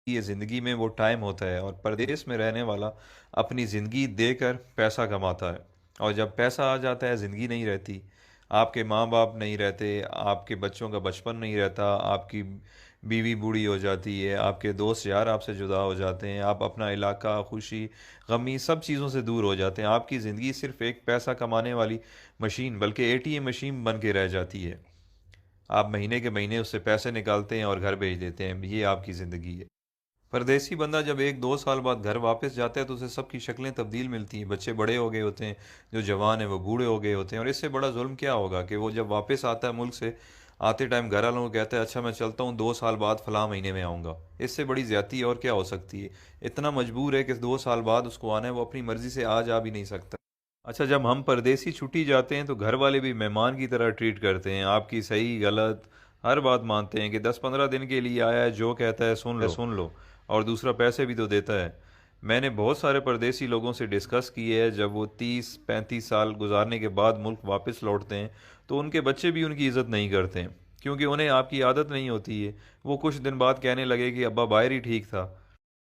یہ زندگی میں وہ ٹائم ہوتا ہے، اور پردیس میں رہنے والا اپنی زندگی دے کر پیسہ کماتا ہے، اور جب پیسہ آ جاتا ہے زندگی نہیں رہتی۔ آپ کے ماں باپ نہیں رہتے، آپ کے بچوں کا بچپن نہیں رہتا، آپ کی بیوی بوڑھی ہو جاتی ہے، آپ کے دوست یار آپ سے جدا ہو جاتے ہیں، آپ اپنا علاقہ، خوشی غمی سب چیزوں سے دور ہو جاتے ہیں۔ آپ کی زندگی صرف ایک پیسہ کمانے والی مشین بلکہ اے ٹی ایم مشین بن کے رہ جاتی ہے۔ آپ مہینے کے مہینے اس سے پیسے نکالتے ہیں اور گھر بھیج دیتے ہیں، یہ آپ کی زندگی ہے۔ پردیسی بندہ جب 1 2 سال بعد گھر واپس جاتا ہے تو اسے سب کی شکلیں تبدیل ملتی ہیں، بچے بڑے ہو گئے ہوتے ہیں، جو جوان ہیں وہ بوڑھے ہو گئے ہوتے ہیں، اور اس سے بڑا ظلم کیا ہوگا کہ وہ جب واپس آتا ہے ملک سے، آتے ٹائم گھر والوں کو کہتا ہے اچھا میں چلتا ہوں 2 سال بعد فلاں مہینے میں آؤں گا۔ اس سے بڑی زیادتی اور کیا ہو سکتی ہے؟ اتنا مجبور ہے کہ 2 سال بعد اس کو آنا ہے، وہ اپنی مرضی سے جا بھی نہیں سکتا۔ اچھا، جب ہم پردیسی چھٹی جاتے ہیں تو گھر والے بھی مہمان کی طرح ٹریٹ کرتے ہیں، آپ کی صحیح غلط ہر بات مانتے ہیں کہ 10 15 دن کے لیے آیا ہے، جو کہتا ہے سن لو، اور دوسرا پیسے بھی تو دیتا ہے۔ میں نے بہت سارے پردیسی لوگوں سے ڈسکس کی ہے، جب وہ 30 35 سال گزارنے کے بعد ملک واپس لوٹتے ہیں تو ان کے بچے بھی ان کی عزت نہیں کرتے ہیں، کیونکہ انہیں آپ کی عادت نہیں ہوتی ہے۔ وہ کچھ دن بعد کہنے لگے کہ ابا باہر ہی ٹھیک تھا،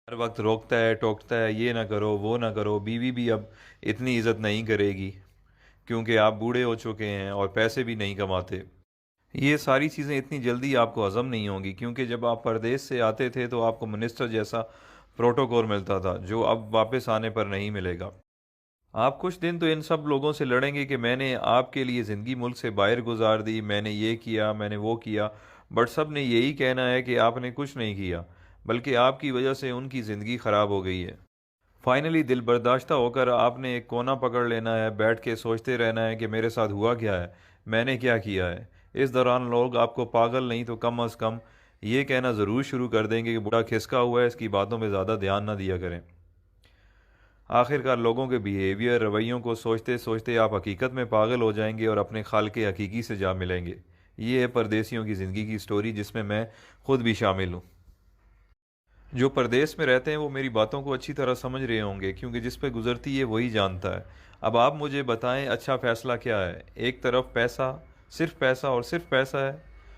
ہر وقت روکتا ہے ٹوکتا ہے، یہ نہ کرو وہ نہ کرو، بیوی بھی اب اتنی عزت نہیں کرے گی کیونکہ آپ بوڑھے ہو چکے ہیں اور پیسے بھی نہیں کماتے۔ یہ ساری چیزیں اتنی جلدی آپ کو ہضم نہیں ہوں گی، کیونکہ جب آپ پردیس سے آتے تھے تو آپ کو منسٹر جیسا پروٹوکول ملتا تھا جو اب واپس آنے پر نہیں ملے گا۔ آپ کچھ دن تو ان سب لوگوں سے لڑیں گے کہ میں نے آپ کے لیے زندگی ملک سے باہر گزار دی، میں نے یہ کیا میں نے وہ کیا، بٹ سب نے یہی کہنا ہے کہ آپ نے کچھ نہیں کیا، بلکہ آپ کی وجہ سے ان کی زندگی خراب ہو گئی ہے۔ فائنلی دل برداشتہ ہو کر آپ نے ایک کونا پکڑ لینا ہے، بیٹھ کے سوچتے رہنا ہے کہ میرے ساتھ ہوا کیا ہے، میں نے کیا کیا ہے۔ اس دوران لوگ آپ کو پاگل نہیں تو کم از کم یہ کہنا ضرور شروع کر دیں گے کہ بوڑھا کھسکا ہوا ہے، اس کی باتوں پہ زیادہ دھیان نہ دیا کریں۔ آخر کار لوگوں کے بیہیویئر رویوں کو سوچتے سوچتے آپ حقیقت میں پاگل ہو جائیں گے اور اپنے خالق حقیقی سے جا ملیں گے۔ یہ ہے پردیسیوں کی زندگی کی سٹوری، جس میں خود بھی شامل ہوں۔ جو پردیس میں رہتے ہیں وہ میری باتوں کو اچھی طرح سمجھ رہے ہوں گے، کیونکہ جس پہ گزرتی ہے وہی جانتا ہے۔ اب آپ مجھے بتائیں اچھا فیصلہ کیا ہے؟ ایک طرف پیسہ اور صرف پیسہ ہے،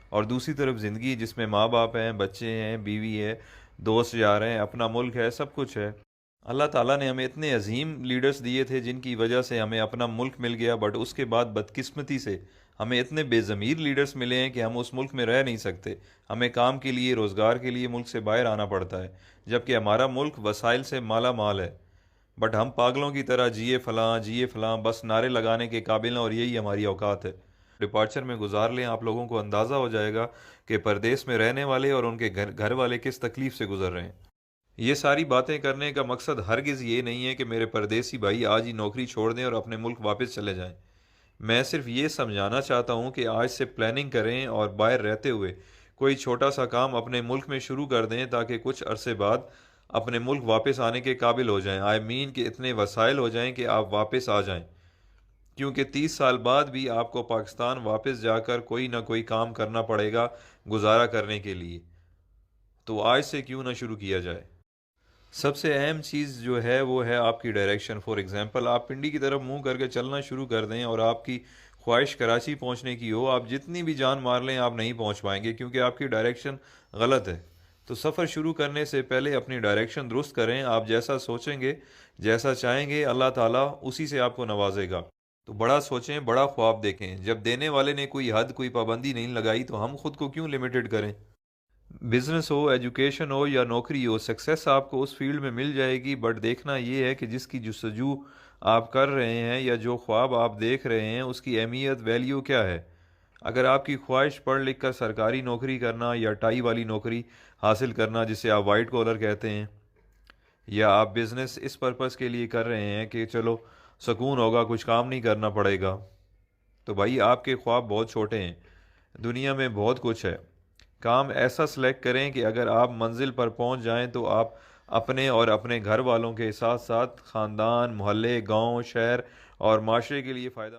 اور دوسری طرف زندگی جس میں ماں باپ ہیں، بچے ہیں، بیوی ہے، دوست یار ہیں، اپنا ملک ہے، سب کچھ ہے۔ اللہ تعالیٰ نے ہمیں اتنے عظیم لیڈرز دیے تھے جن کی وجہ سے ہمیں اپنا ملک مل گیا، بٹ اس کے بعد بدقسمتی سے ہمیں اتنے بے ضمیر لیڈرز ملے ہیں کہ ہم اس ملک میں رہ نہیں سکتے، ہمیں کام کے لیے روزگار کے لیے ملک سے باہر آنا پڑتا ہے، جبکہ ہمارا ملک وسائل سے مالا مال ہے، بٹ ہم پاگلوں کی طرح جیے فلاں بس نعرے لگانے کے قابل ہیں، اور یہی ہماری اوقات ہے۔ ڈپارچر میں گزار لیں، آپ لوگوں کو اندازہ ہو جائے گا کہ پردیس میں رہنے والے اور ان کے گھر والے کس تکلیف سے گزر رہے ہیں۔ یہ ساری باتیں کرنے کا مقصد ہرگز یہ نہیں ہے کہ میرے پردیسی بھائی آج ہی نوکری چھوڑ دیں اور اپنے ملک واپس چلے جائیں۔ میں صرف یہ سمجھانا چاہتا ہوں کہ آج سے پلاننگ کریں اور باہر رہتے ہوئے کوئی چھوٹا سا کام اپنے ملک میں شروع کر دیں، تاکہ کچھ عرصے بعد اپنے ملک واپس آنے کے قابل ہو جائیں، آئی مین کہ اتنے وسائل ہو جائیں کہ آپ واپس آ جائیں، کیونکہ 30 سال بعد بھی آپ کو پاکستان واپس جا کر کوئی نہ کوئی کام کرنا پڑے گا گزارا کرنے کے لیے، تو آج سے کیوں نہ شروع کیا جائے۔ سب سے اہم چیز جو ہے وہ ہے آپ کی ڈائریکشن۔ فار ایگزامپل آپ پنڈی کی طرف منہ کر کے چلنا شروع کر دیں اور آپ کی خواہش کراچی پہنچنے کی ہو، آپ جتنی بھی جان مار لیں آپ نہیں پہنچ پائیں گے، کیونکہ آپ کی ڈائریکشن غلط ہے۔ تو سفر شروع کرنے سے پہلے اپنی ڈائریکشن درست کریں، آپ جیسا سوچیں گے، جیسا چاہیں گے، اللہ تعالیٰ اسی سے آپ کو نوازے گا۔ تو بڑا سوچیں، بڑا خواب دیکھیں، جب دینے والے نے کوئی حد کوئی پابندی نہیں لگائی تو ہم خود کو کیوں لمیٹڈ کریں؟ بزنس ہو، ایجوکیشن ہو یا نوکری ہو، سکسیس آپ کو اس فیلڈ میں مل جائے گی، بٹ دیکھنا یہ ہے کہ جس کی جستجو آپ کر رہے ہیں یا جو خواب آپ دیکھ رہے ہیں اس کی اہمیت ویلیو کیا ہے۔ اگر آپ کی خواہش پڑھ لکھ کر سرکاری نوکری کرنا یا ٹائی والی نوکری حاصل کرنا جسے آپ وائٹ کالر کہتے ہیں، یا آپ بزنس اس پرپس کے لیے کر رہے ہیں کہ چلو سکون ہوگا کچھ کام نہیں کرنا پڑے گا، تو بھائی آپ کے خواب بہت چھوٹے ہیں، دنیا میں بہت کچھ ہے۔ کام ایسا سلیکٹ کریں کہ اگر آپ منزل پر پہنچ جائیں تو آپ اپنے اور اپنے گھر والوں کے ساتھ ساتھ خاندان، محلے، گاؤں، شہر اور معاشرے کے لیے فائدہ